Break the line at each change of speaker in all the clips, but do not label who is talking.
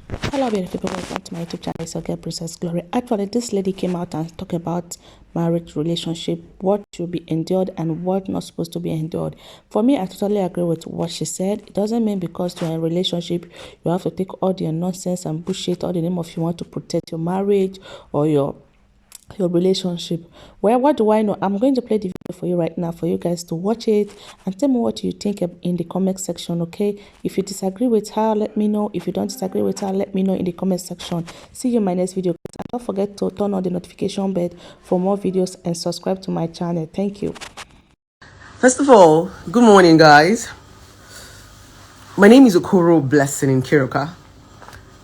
Hello beautiful people, welcome to my YouTube channel. It's your girl Princess Glory. Actually, this lady came out and talked about marriage relationship, what should be endured and what not supposed to be endured. For me, I totally agree with what she said. It doesn't mean because you're in a relationship you have to take all the nonsense and bullshit all the name of you want to protect your marriage or your relationship. Well, what do I know? I'm going to play the video for you right now for you guys to watch it and tell me what you think in the comment section. Okay, if you disagree with her, let me know. If you don't disagree with her, let me know in the comment section. See you in my next video, and don't forget to turn on the notification bell for more videos and subscribe to my channel. Thank you.
First of all, good morning, guys. My name is Okoro Blessing Nkiruka,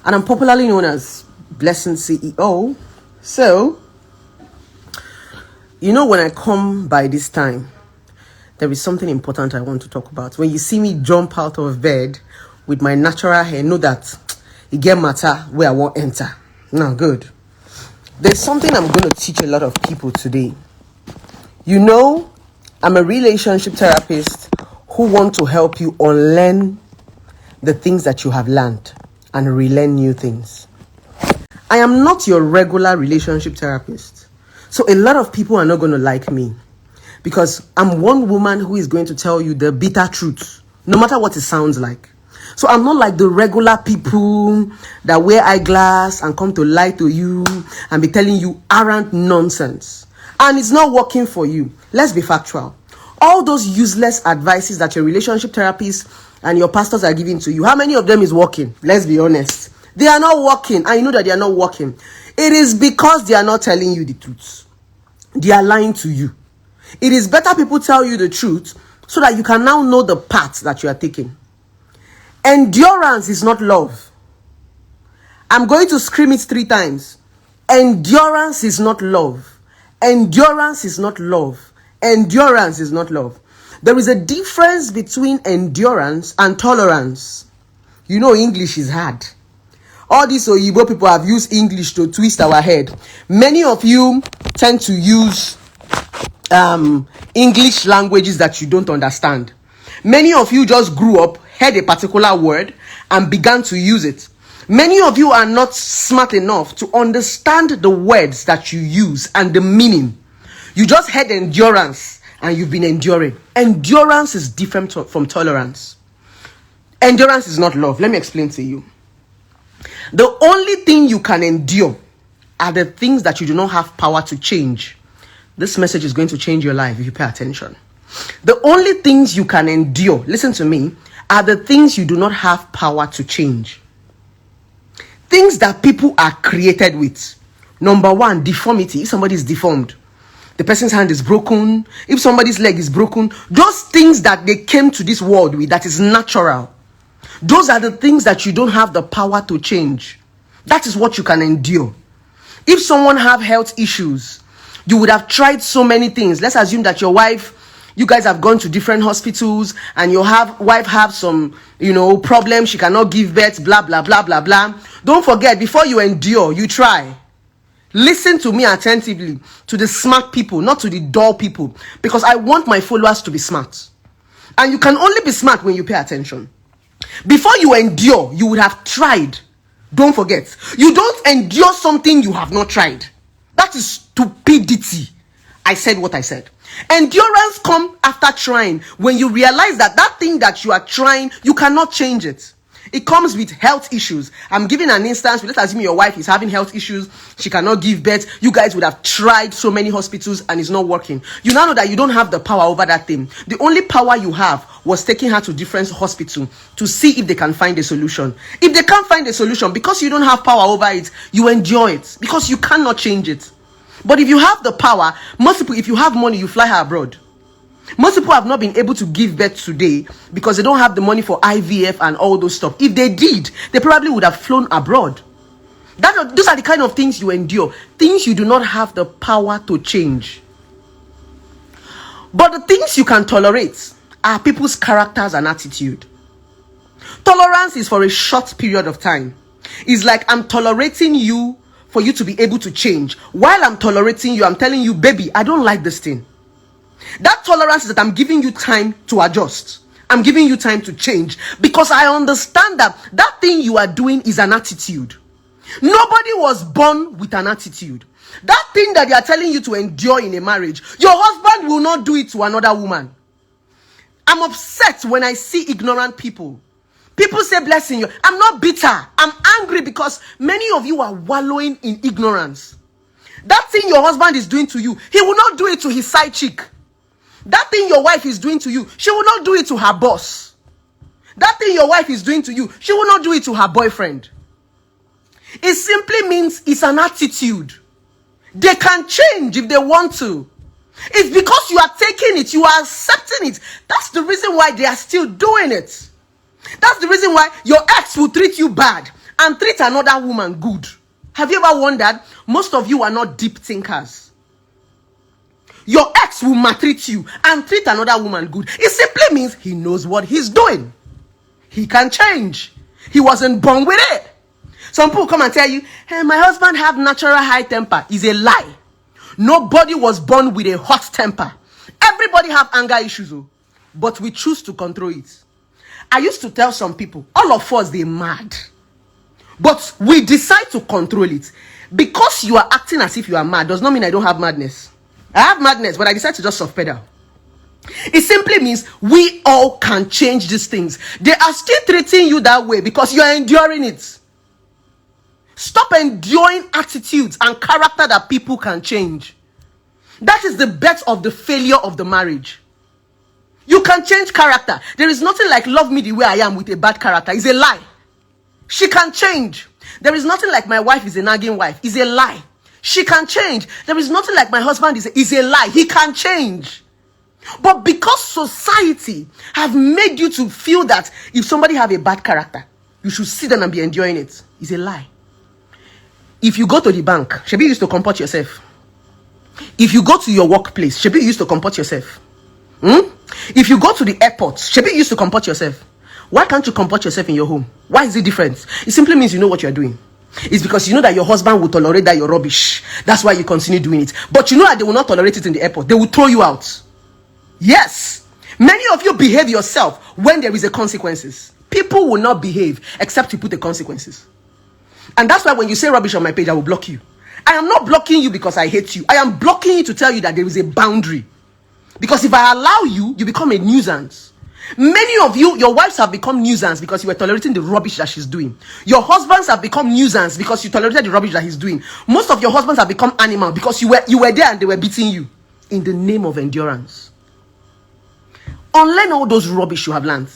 and I'm popularly known as Blessing CEO. So, you know, when I come by this time, there is something important I want to talk about. When you see me jump out of bed with my natural hair, know that it get matter where I won't enter. Now, good. There's something I'm going to teach a lot of people today. You know, I'm a relationship therapist who want to help you unlearn the things that you have learned and relearn new things. I am not your regular relationship therapist. So a lot of people are not going to like me because I'm one woman who is going to tell you the bitter truth, no matter what it sounds like. So I'm not like the regular people that wear eyeglass and come to lie to you and be telling you arrant nonsense. And it's not working for you. Let's be factual. All those useless advices that your relationship therapist and your pastors are giving to you, how many of them is working? Let's be honest. They are not working. I know that they are not working. It is because they are not telling you the truth. They are lying to you. It is better people tell you the truth so that you can now know the path that you are taking. Endurance is not love. I'm going to scream it 3 times. Endurance is not love. Endurance is not love. Endurance is not love. There is a difference between endurance and tolerance. You know, English is hard. All these Oyibo people have used English to twist our head. Many of you tend to use English languages that you don't understand. Many of you just grew up, heard a particular word, and began to use it. Many of you are not smart enough to understand the words that you use and the meaning. You just heard endurance and you've been enduring. Endurance is different from tolerance. Endurance is not love. Let me explain to you. The only thing you can endure are the things that you do not have power to change. This message is going to change your life if you pay attention. The only things you can endure, listen to me, are the things you do not have power to change. Things that people are created with. Number 1, deformity. If somebody is deformed, the person's hand is broken, if somebody's leg is broken, those things that they came to this world with, that is natural. Those are the things that you don't have the power to change. That is what you can endure. If someone have health issues, you would have tried so many things. Let's assume that your wife, you guys have gone to different hospitals and your wife have some, problems. She cannot give birth, blah, blah, blah, blah, blah. Don't forget, before you endure, you try. Listen to me attentively, to the smart people, not to the dull people, because I want my followers to be smart. And you can only be smart when you pay attention. Before you endure, you would have tried. Don't forget, you don't endure something you have not tried. That is stupidity. I said what I said. Endurance comes after trying. When you realize that thing that you are trying, you cannot change it. It comes with health issues. I'm giving an instance. Let's assume your wife is having health issues. She cannot give birth. You guys would have tried so many hospitals and it's not working. You now know that you don't have the power over that thing. The only power you have was taking her to different hospitals to see if they can find a solution. If they can't find a solution, because you don't have power over it, you enjoy it because you cannot change it. But if you have the power, most people, if you have money, you fly her abroad. Most people have not been able to give birth today because they don't have the money for IVF and all those stuff. If they did, they probably would have flown abroad. Those are the kind of things you endure. Things you do not have the power to change. But the things you can tolerate are people's characters and attitude. Tolerance is for a short period of time. It's like I'm tolerating you for you to be able to change. While I'm tolerating you, I'm telling you, baby, I don't like this thing. That tolerance is that I'm giving you time to adjust. I'm giving you time to change because I understand that that thing you are doing is an attitude. Nobody was born with an attitude. That thing that they are telling you to endure in a marriage, your husband will not do it to another woman. I'm upset when I see ignorant people. People say blessing you. I'm not bitter. I'm angry because many of you are wallowing in ignorance. That thing your husband is doing to you, he will not do it to his side chick. That thing your wife is doing to you, she will not do it to her boss. That thing your wife is doing to you, she will not do it to her boyfriend. It simply means it's an attitude. They can change if they want to. It's because you are taking it, you are accepting it. That's the reason why they are still doing it. That's the reason why your ex will treat you bad and treat another woman good. Have you ever wondered? Most of you are not deep thinkers. Your ex will maltreat you and treat another woman good. It simply means he knows what he's doing. He can change. He wasn't born with it. Some people come and tell you, hey, my husband have natural high temper. It's a lie. Nobody was born with a hot temper. Everybody have anger issues, but we choose to control it. I used to tell some people, all of us, they're mad. But we decide to control it. Because you are acting as if you are mad does not mean I don't have madness. I have madness, but I decide to just soft pedal. It simply means we all can change these things. They are still treating you that way because you are enduring it. Stop enduring attitudes and character that people can change. That is the bet of the failure of the marriage. You can change character. There is nothing like love me the way I am with a bad character. It's a lie. She can change. There is nothing like my wife is a nagging wife. It's a lie. She can change. There is nothing like my husband is a lie. He can change. But because society have made you to feel that if somebody have a bad character, you should sit down and be enjoying it. It's a lie. If you go to the bank, Shebi used to comport yourself. If you go to your workplace, Shebi used to comport yourself. If you go to the airport, Shebi used to comport yourself. Why can't you comport yourself in your home? Why is it different? It simply means you know what you're doing. It's because you know that your husband will tolerate that you're rubbish. That's why you continue doing it. But you know that they will not tolerate it in the airport. They will throw you out. Yes. Many of you behave yourself when there is a consequences. People will not behave except you put the consequences. And that's why when you say rubbish on my page, I will block you. I am not blocking you because I hate you. I am blocking you to tell you that there is a boundary. Because if I allow you, you become a nuisance. Many of you, your wives have become nuisance because you were tolerating the rubbish that she's doing. Your husbands have become nuisance because you tolerated the rubbish that he's doing. Most of your husbands have become animal because you were there and they were beating you in the name of endurance. Unlearn all those rubbish you have learned.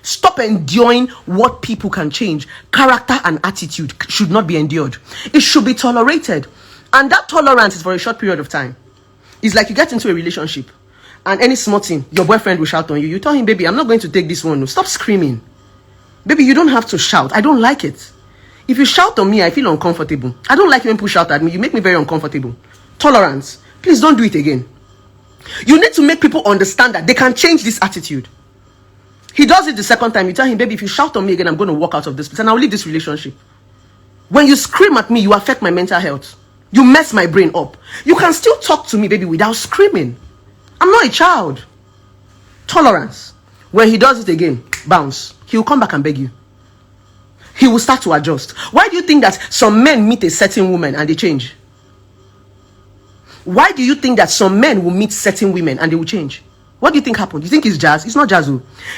Stop enduring what people can change. Character and attitude should not be endured. It should be tolerated. And that tolerance is for a short period of time. It's like you get into a relationship and any small thing, your boyfriend will shout on you. You tell him, baby, I'm not going to take this one. No. Stop screaming. Baby, you don't have to shout. I don't like it. If you shout on me, I feel uncomfortable. I don't like when people shout at me. You make me very uncomfortable. Tolerance. Please don't do it again. You need to make people understand that they can change this attitude. He does it the second time. You tell him, baby, if you shout on me again, I'm going to walk out of this place and I'll leave this relationship. When you scream at me, you affect my mental health. You mess my brain up. You can still talk to me, baby, without screaming. I'm not a child. Tolerance. When he does it again, bounce. He will come back and beg you. He will start to adjust. Why do you think that some men meet a certain woman and they change? Why do you think that some men will meet certain women and they will change? What do you think happened? You think it's jazz? It's not jazz.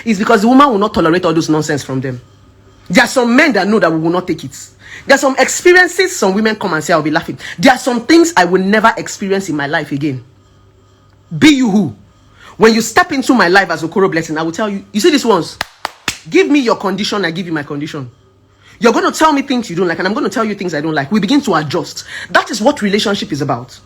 It's because the woman will not tolerate all those nonsense from them. There are some men that know that we will not take it. There are some experiences some women come and say, I'll be laughing. There are some things I will never experience in my life again. Be you who? When you step into my life as Okoro Blessing, I will tell you, you see these ones? Give me your condition, I give you my condition. You're going to tell me things you don't like, and I'm going to tell you things I don't like. We begin to adjust. That is what relationship is about.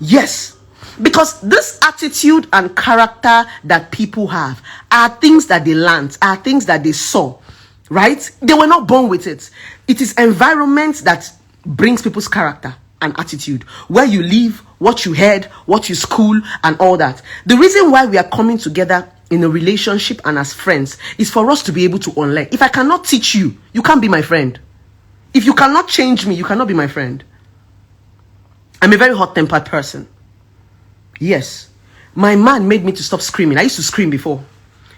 Yes. Because this attitude and character that people have are things that they learned, are things that they saw, right? They were not born with it. It is environment that brings people's character and attitude. Where you live, what you heard, what you school, and all that. The reason why we are coming together in a relationship and as friends is for us to be able to unlearn. If I cannot teach you, you can't be my friend. If you cannot change me, you cannot be my friend. I'm a very hot-tempered person. Yes. My man made me to stop screaming. I used to scream before.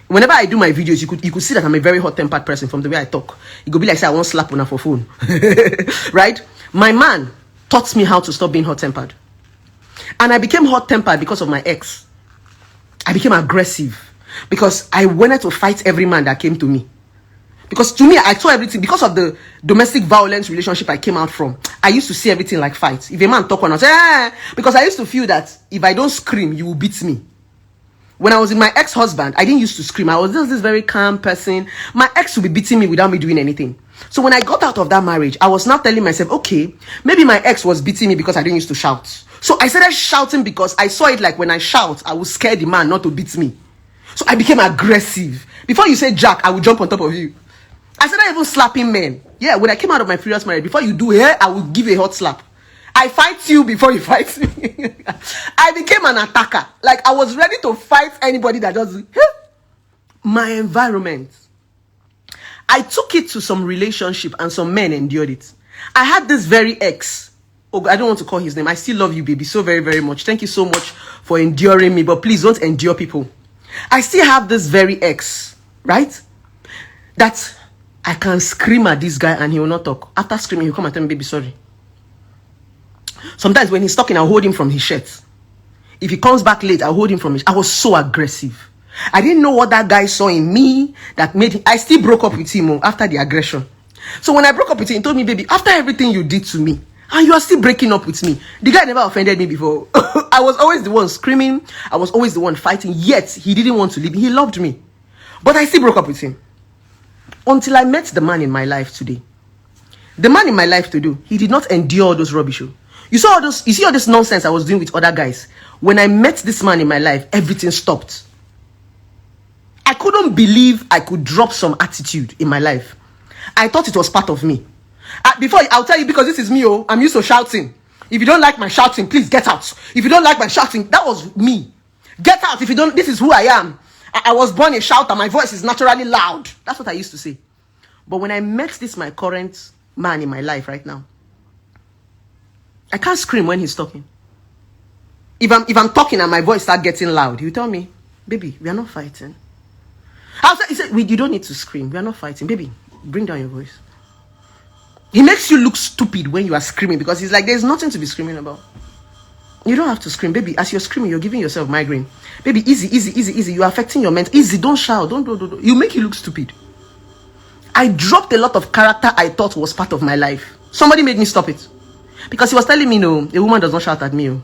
Whenever I do my videos, you could see that I'm a very hot-tempered person from the way I talk. It could be like, say, I won't slap on her for phone. Right? My man taught me how to stop being hot-tempered. And I became hot-tempered because of my ex. I became aggressive because I wanted to fight every man that came to me. Because to me, I saw everything. Because of the domestic violence relationship I came out from, I used to see everything like fights. If a man talk on, I say, because I used to feel that if I don't scream, you will beat me. When I was with my ex-husband, I didn't used to scream. I was just this very calm person. My ex would be beating me without me doing anything. So when I got out of that marriage, I was now telling myself, okay, maybe my ex was beating me because I didn't used to shout. So I started shouting because I saw it like when I shout, I would scare the man not to beat me. So I became aggressive. Before you say Jack, I would jump on top of you. I started even slapping men. Yeah, when I came out of my previous marriage, before you do here, I would give a hot slap. I fight you before you fight me. I became an attacker. Like, I was ready to fight anybody that does my environment. I took it to some relationship and some men endured it. I had this very ex. Oh, I don't want to call his name. I still love you, baby, so very, very much. Thank you so much for enduring me, but please don't endure people. I still have this very ex, right? That I can scream at this guy and he will not talk. After screaming, he'll come and tell me, baby, sorry. Sometimes when he's talking, I'll hold him from his shirt. If he comes back late, I'll hold him from his... I was so aggressive. I didn't know what that guy saw in me that made him... I still broke up with him after the aggression. So when I broke up with him, he told me, baby, after everything you did to me, and you are still breaking up with me. The guy never offended me before. I was always the one screaming. I was always the one fighting. Yet, he didn't want to leave me. He loved me. But I still broke up with him. Until I met the man in my life today. The man in my life today, he did not endure all those rubbish. You see all this nonsense I was doing with other guys. When I met this man in my life, everything stopped. I couldn't believe I could drop some attitude in my life. I thought it was part of me. Before, I'll tell you, because this is me, I'm used to shouting. If you don't like my shouting, please get out. If you don't like my shouting, that was me. Get out. If you don't, this is who I am. I was born a shouter. My voice is naturally loud. That's what I used to say. But when I met this, my current man in my life right now, I can't scream when he's talking. If I'm talking and my voice starts getting loud, he'll tell me, baby, we are not fighting. He said, you don't need to scream. We are not fighting. Baby, bring down your voice. He makes you look stupid when you are screaming because he's like, there's nothing to be screaming about. You don't have to scream. Baby, as you're screaming, you're giving yourself migraine. Baby, easy, easy, easy, easy. You're affecting your mental. Easy, don't shout. Don't. You make you look stupid. I dropped a lot of character I thought was part of my life. Somebody made me stop it. Because he was telling me, no, a woman does not shout at me.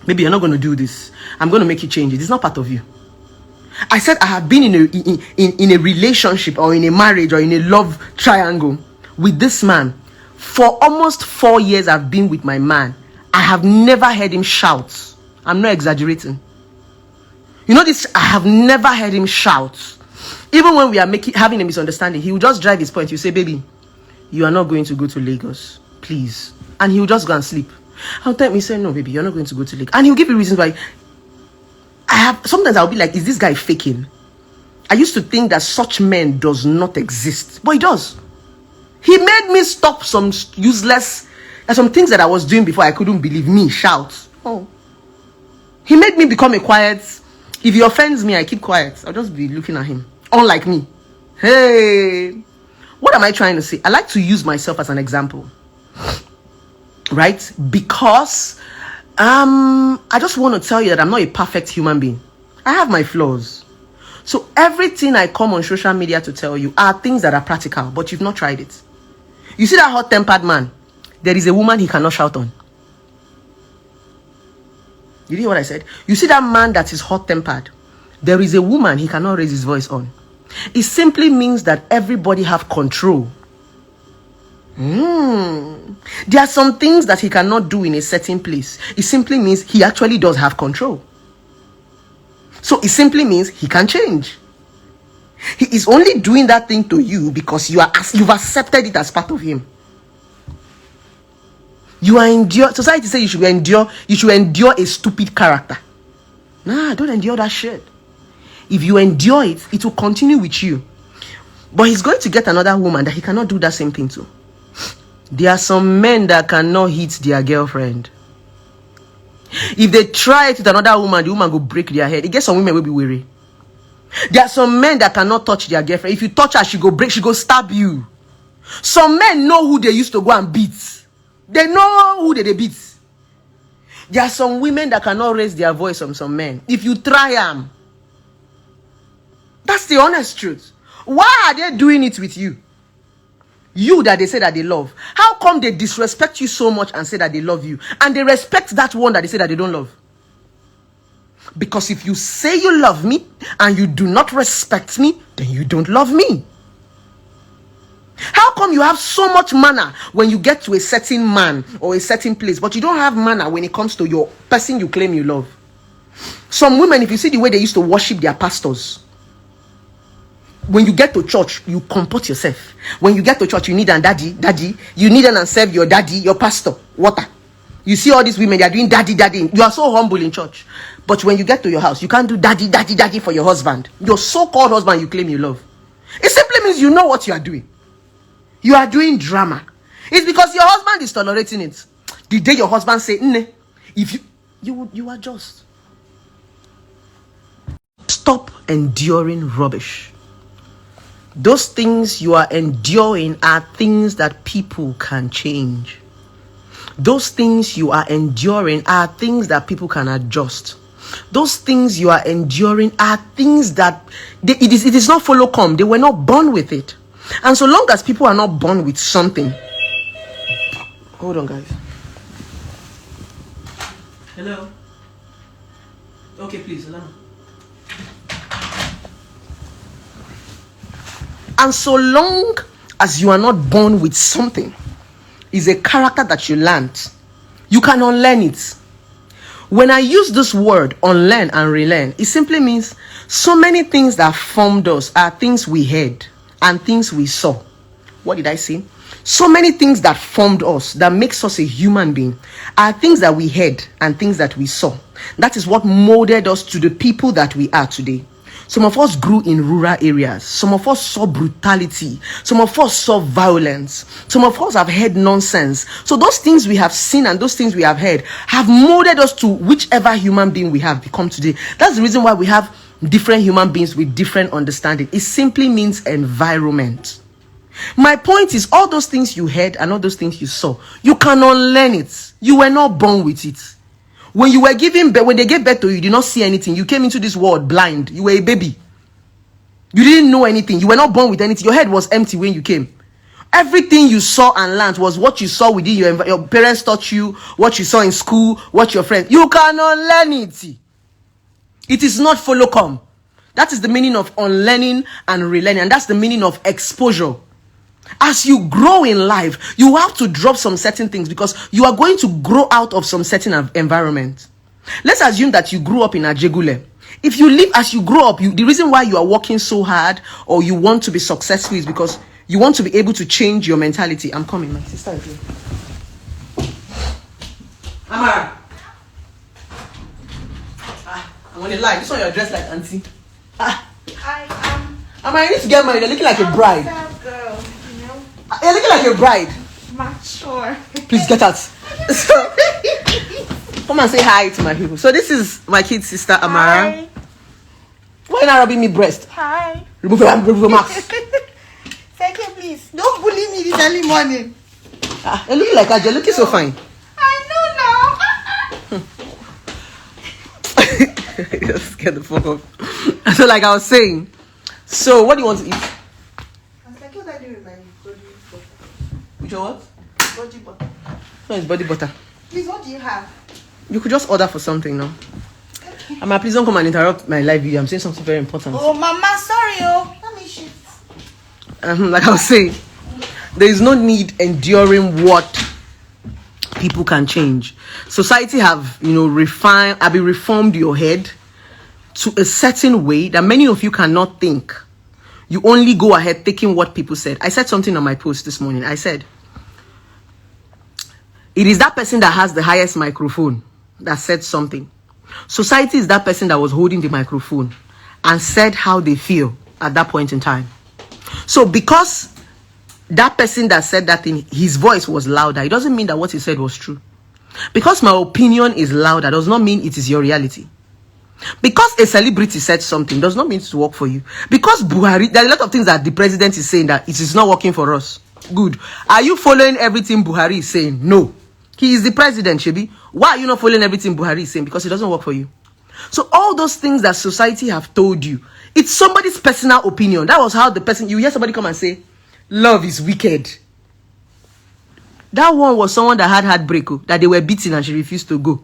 Maybe you're not going to do this. I'm going to make you change it. It's not part of you. I said I have been in a relationship or in a marriage or in a love triangle with this man. For almost 4 years I've been with my man. I have never heard him shout. I'm not exaggerating. You know this, I have never heard him shout. Even when we are having a misunderstanding, he will just drive his point. You say, baby, you are not going to go to Lagos. Please. And he will just go and sleep. I'll tell him, he said, no, baby, you're not going to go to Lagos. And he'll give you reasons why. Sometimes I'll be like, is this guy faking? I used to think that such men does not exist. But he does. He made me stop some useless, some things that I was doing before I couldn't believe me, shout. Oh. He made me become a quiet. If he offends me, I keep quiet. I'll just be looking at him. Unlike me. Hey. What am I trying to say? I like to use myself as an example. Right? Because I just want to tell you that I'm not a perfect human being. I have my flaws. So everything I come on social media to tell you are things that are practical, but you've not tried it. You see that hot-tempered man? There is a woman he cannot shout on. You hear what I said? You see that man that is hot-tempered? There is a woman he cannot raise his voice on. It simply means that everybody have control. There are some things that he cannot do in a certain place. It simply means he actually does have control. So it simply means he can change. He is only doing that thing to you because you've accepted it as part of him. You are society says you should endure a stupid character. Nah, don't endure that shit. If you endure it, it will continue with you. But he's going to get another woman that he cannot do that same thing to. There are some men that cannot hit their girlfriend. If they try it with another woman, the woman will break their head. It gets some women will be weary. There are some men that cannot touch their girlfriend. If you touch her, she go stab you. Some men know who they used to go and beat. They know who they beat. There are some women that cannot raise their voice on some men. If you try them, that's the honest truth. Why are they doing it with you? You that they say that they love. How come they disrespect you so much and say that they love you, and they respect that one that they say that they don't love? Because if you say you love me and you do not respect me, then you don't love me. How come you have so much manner when you get to a certain man or a certain place, but you don't have manner when it comes to your person you claim you love? Some women, if you see the way they used to worship their pastors, when you get to church, you comport yourself. When you get to church, you need an daddy. You need an and serve your daddy, your pastor, water. You see all these women, they are doing daddy. You are so humble in church. But when you get to your house, you can't do daddy for your husband. Your so-called husband you claim you love. It simply means you know what you are doing. You are doing drama. It's because your husband is tolerating it. The day your husband say, if you adjust. Stop enduring rubbish. Those things you are enduring are things that people can change. Those things you are enduring are things that people can adjust. Those things you are enduring are things that it is not follow come. They were not born with it. And so long as people are not born with something. Hold on, guys. Hello. Okay, please, allow me. And so long as you are not born with something, is a character that you learned, you can unlearn it. When I use this word unlearn and relearn, it simply means so many things that formed us are things we heard and things we saw. What did I say? So many things that formed us, that makes us a human being, are things that we heard and things that we saw. That is what molded us to the people that we are today. Some of us grew in rural areas. Some of us saw brutality. Some of us saw violence. Some of us have heard nonsense. So those things we have seen and those things we have heard have molded us to whichever human being we have become today. That's the reason why we have different human beings with different understanding. It simply means environment. My point is, all those things you heard and all those things you saw, you can unlearn it. You were not born with it. When you were giving birth, when they gave birth to you, you did not see anything. You came into this world blind. You were a baby. You didn't know anything. You were not born with anything. Your head was empty when you came. Everything you saw and learned was what you saw within your parents taught you, what you saw in school, what your friends. You cannot learn it. It is not follow come. That is the meaning of unlearning and relearning. And that's the meaning of exposure. As you grow in life, you have to drop some certain things because you are going to grow out of some certain environment. Let's assume that you grew up in Ajegule. If you live as you grow up, the reason why you are working so hard or you want to be successful is because you want to be able to change your mentality. I'm coming, my sister is here. Amara. I'm on a lie. This one you're dressed like auntie. Amara, you need to get married. You're looking like a bride.
Girl, you know.
You're looking like a bride.
Mature.
Please get out. So, come and say hi to my people. So this is my kid sister Amara.
Hi.
Why not rubbing me breast?
Hi.
Remove your mask.
Second, please. Don't bully me this early morning.
You're looking like you're looking so fine.
I know now.
Just scared the fuck up. So like I was saying, so what do you want to eat?
I was like, what I do with my body butter?
With your what?
Body butter.
No, it's body butter.
Please, what do you have?
You could just order for something now. Amara, please don't come and interrupt my live video. I'm saying something very important.
Oh, Mama, sorry, oh. Let me shit.
Like I was saying, there is no need enduring what people can change. Society have, reformed your head to a certain way that many of you cannot think. You only go ahead taking what people said. I said something on my post this morning. I said, it is that person that has the highest microphone that said something. Society is that person that was holding the microphone and said how they feel at that point in time. So because that person that said that thing, his voice was louder, it doesn't mean that what he said was true. Because my opinion is louder does not mean it is your reality. Because a celebrity said something does not mean to work for you. Because Buhari, there are a lot of things that the president is saying that it is not working for us. Good. Are you following everything Buhari is saying? No. He is the president, Shebi. Why are you not following everything Buhari is saying? Because it doesn't work for you. So all those things that society have told you, it's somebody's personal opinion. That was how the person, you hear somebody come and say, love is wicked. That one was someone that had heartbreak, that they were beaten and she refused to go.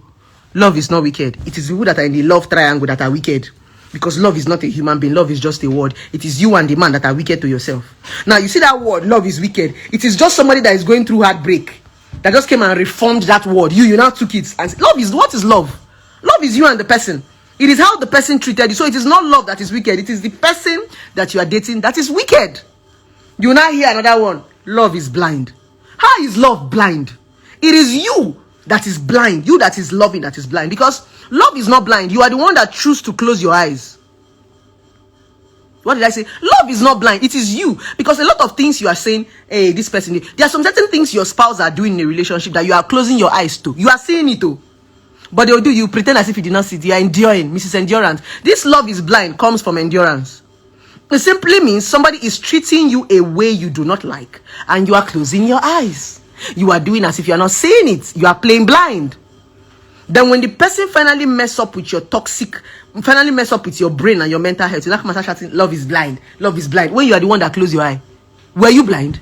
Love is not wicked. It is people that are in the love triangle that are wicked. Because love is not a human being. Love is just a word. It is you and the man that are wicked to yourself. Now, you see that word, love is wicked. It is just somebody that is going through heartbreak that just came and reformed that word. You now took it and said, love is, what is love? Love is you and the person. It is how the person treated you. So it is not love that is wicked. It is the person that you are dating that is wicked. You now hear another one. Love is blind. How is love blind? It is you that is blind. You that is loving that is blind. Because love is not blind. You are the one that choose to close your eyes. What did I say? Love is not blind. It is you. Because a lot of things you are saying, hey, this person, there are some certain things your spouse are doing in a relationship that you are closing your eyes to. You are seeing it too. But they will do, you pretend as if you did not see it. You are enduring, Mrs. Endurance. This love is blind comes from endurance. It simply means somebody is treating you a way you do not like. And you are closing your eyes. You are doing as if you are not seeing it. You are playing blind. Then when the person finally mess up with your finally mess up with your brain and your mental health, you now come and start shouting, love is blind. Love is blind. When you are the one that closed your eye. Were you blind?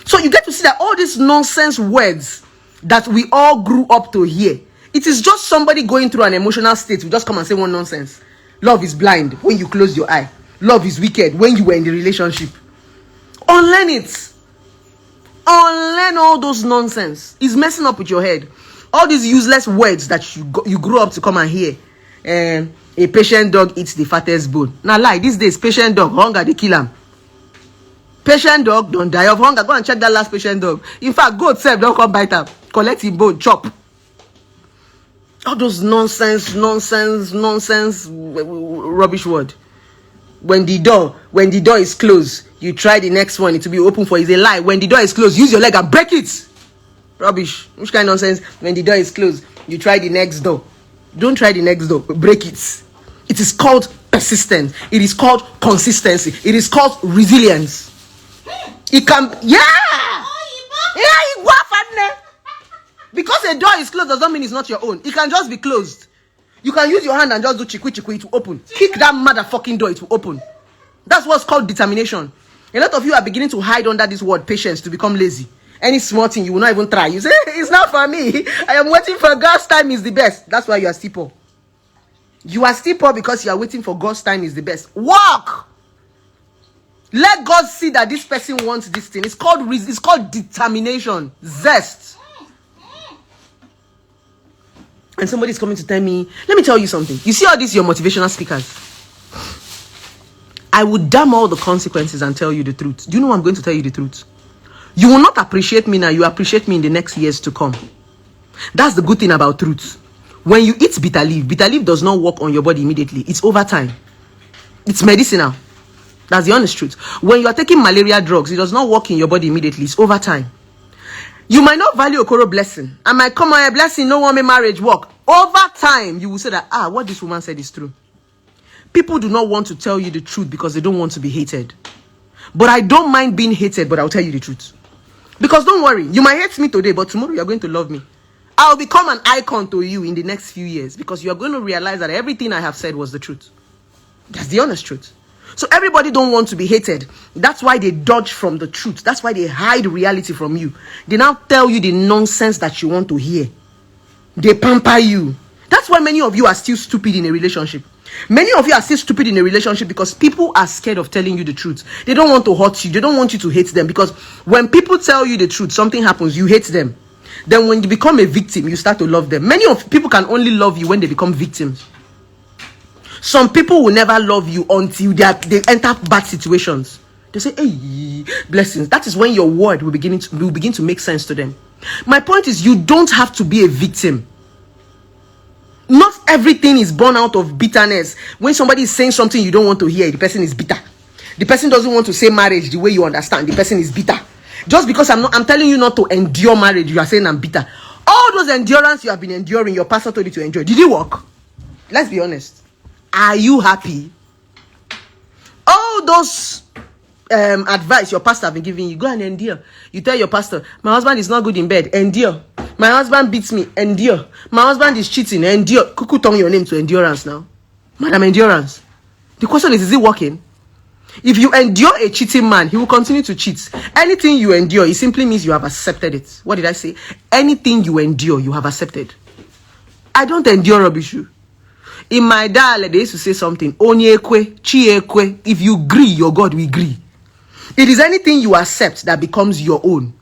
So you get to see that all these nonsense words that we all grew up to hear, it is just somebody going through an emotional state who just come and say one nonsense. Love is blind when you close your eye. Love is wicked when you were in the relationship. Unlearn it. Unlearn all those nonsense. It's messing up with your head. All these useless words that you grew up to come and hear. A patient dog eats the fattest bone. Now lie, these days patient dog, hunger, they kill him. Patient dog don't die of hunger. Go and check that last patient dog. In fact, goat self don't come bite up. Collect him bone, chop. All those nonsense, rubbish word. When the door is closed, you try the next one, it will be open for you. It's a lie. When the door is closed, use your leg and break it. Rubbish. Which kind of nonsense? When the door is closed, you try the next door. Don't try the next door. Break it. It is called persistence. It is called consistency. It is called resilience. It can, because a door is closed does not mean it's not your own. It can just be closed. You can use your hand and just do chikwi, it will open. Kick that motherfucking door, it will open. That's what's called determination. A lot of you are beginning to hide under this word patience to become lazy. Any small thing you will not even try. You say, it's not for me. I am waiting for God's time is the best. That's why you are still poor. You are still poor because you are waiting for God's time is the best. Walk. Let God see that this person wants this thing. It's called determination. Zest. And somebody's coming to tell me, let me tell you something. You see all these your motivational speakers? I would damn all the consequences and tell you the truth. Do you know I'm going to tell you the truth? You will not appreciate me now. You appreciate me in the next years to come. That's the good thing about truth. When you eat bitter leaf does not work on your body immediately. It's over time. It's medicinal. That's the honest truth. When you are taking malaria drugs, it does not work in your body immediately. It's over time. You might not value Okoro blessing. I might come on a blessing, no one may marriage work. Over time, you will say that, what this woman said is true. People do not want to tell you the truth because they don't want to be hated. But I don't mind being hated, but I'll tell you the truth. Because don't worry, you might hate me today, but tomorrow you're going to love me. I'll become an icon to you in the next few years because you're going to realize that everything I have said was the truth. That's the honest truth. So everybody don't want to be hated. That's why they dodge from the truth. That's why they hide reality from you. They now tell you the nonsense that you want to hear. They pamper you. That's why many of you are still stupid in a relationship. Many of you are still stupid in a relationship because people are scared of telling you the truth. They don't want to hurt you. They don't want you to hate them because when people tell you the truth, something happens. You hate them. Then when you become a victim, you start to love them. Many of people can only love you when they become victims. Some people will never love you until they enter bad situations. They say, hey, blessings. That is when your word will begin to make sense to them. My point is, you don't have to be a victim. Not everything is born out of bitterness. When somebody is saying something you don't want to hear, the person is bitter. The person doesn't want to say marriage the way you understand. The person is bitter. Just because I'm telling you not to endure marriage, you are saying I'm bitter. All those endurance you have been enduring, your pastor told you to endure. Did it work? Let's be honest. Are you happy? All those advice your pastor have been giving you, go and endure. You tell your pastor, my husband is not good in bed, endure. My husband beats me, endure. My husband is cheating, endure. Kuku turn your name to endurance now. Madam Endurance. The question is it working? If you endure a cheating man, he will continue to cheat. Anything you endure, it simply means you have accepted it. What did I say? Anything you endure, you have accepted. I don't endure rubbish. In my dialect, they used to say something. Onyekwe, chiekwe. If you agree, your God will agree. It is anything you accept that becomes your own.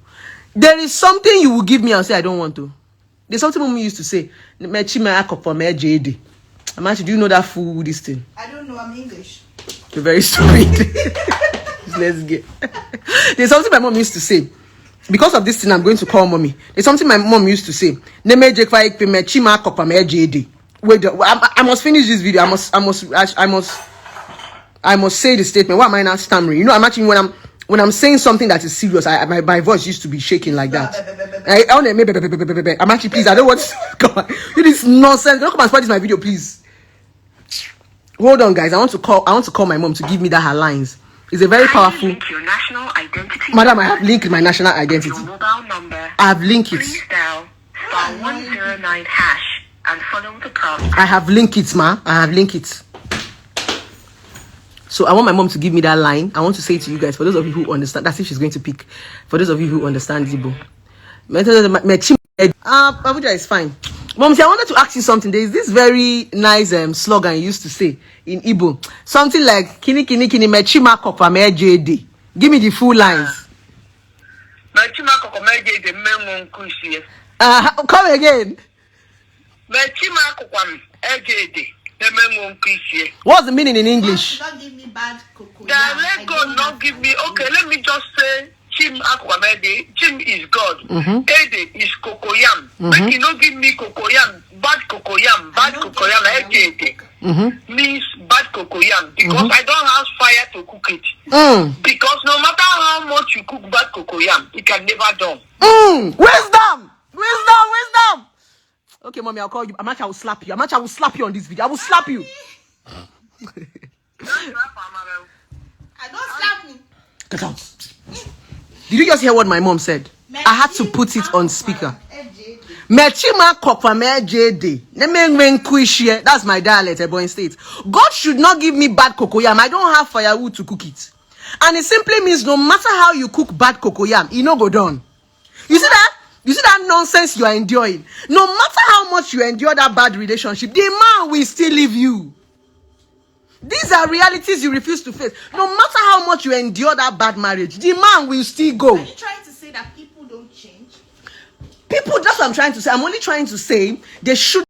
There is something you will give me and say, I don't want to. There's something Mom used to say. Amachi, do you know that fool, this thing?
I don't know, I'm English.
You're very stupid. Let's get. There's something my mom used to say. Because of this thing, I'm going to call mommy. There's something my mom used to say. Wait, I must finish this video. I must say the statement. Why am I not stammering? You know, I'm actually when I'm saying something that is serious, my voice used to be shaking like that. I'm actually, please, I don't want to come on. It is nonsense. Don't come and spoil this my video, please. Hold on, guys. I want to call my mom to give me that her lines. It's a very powerful.
Link your national identity.
Madam, I have linked my national identity.
Your mobile number.
I have linked it.
Please dial *109# and follow the prompt.
I have linked it, ma. I have linked it. So I want my mom to give me that line. I want to say to you guys, for those of you who understand, that's if she's going to pick. For those of you who understand Igbo. Abuja is fine. Mom, I wanted to ask you something. There is this very nice slogan you used to say in Igbo. Something like, Kini kini kini mechima kopa mejede. Give me the full lines.
Mechima kopa mejede mengon kushie.
Come again.
Mechima kopa mejede mengon kushie.
What's the meaning in English?
Don't give me bad cocoa.
Let God not give me. Okay, let me just say Chim Akwamede. Chim is God. Ede is cocoyam. Make you not give me cocoyam. Bad cocoyam. Bad cocoyam. Ede means bad cocoyam because I don't have fire to cook it. Because no matter how much you cook bad cocoyam, it can never done.
Wisdom. Okay, mommy, I'll call you. Amachi, I will slap you. Amachi, I will slap you on this video. I will slap you.
I don't slap me.
Get out. Did you just hear what my mom said? I had to put it on speaker. Mechima kokwa mejede. That's my dialect, Ebonyi State. God should not give me bad cocoyam. I don't have firewood to cook it. And it simply means no matter how you cook bad cocoyam, it no go done. You see that? You see that nonsense you are enduring? No matter how much you endure that bad relationship, the man will still leave you. These are realities you refuse to face. No matter how much you endure that bad marriage, the man will still go.
Are you trying to say that people don't change?
People, that's what I'm trying to say. I'm only trying to say they should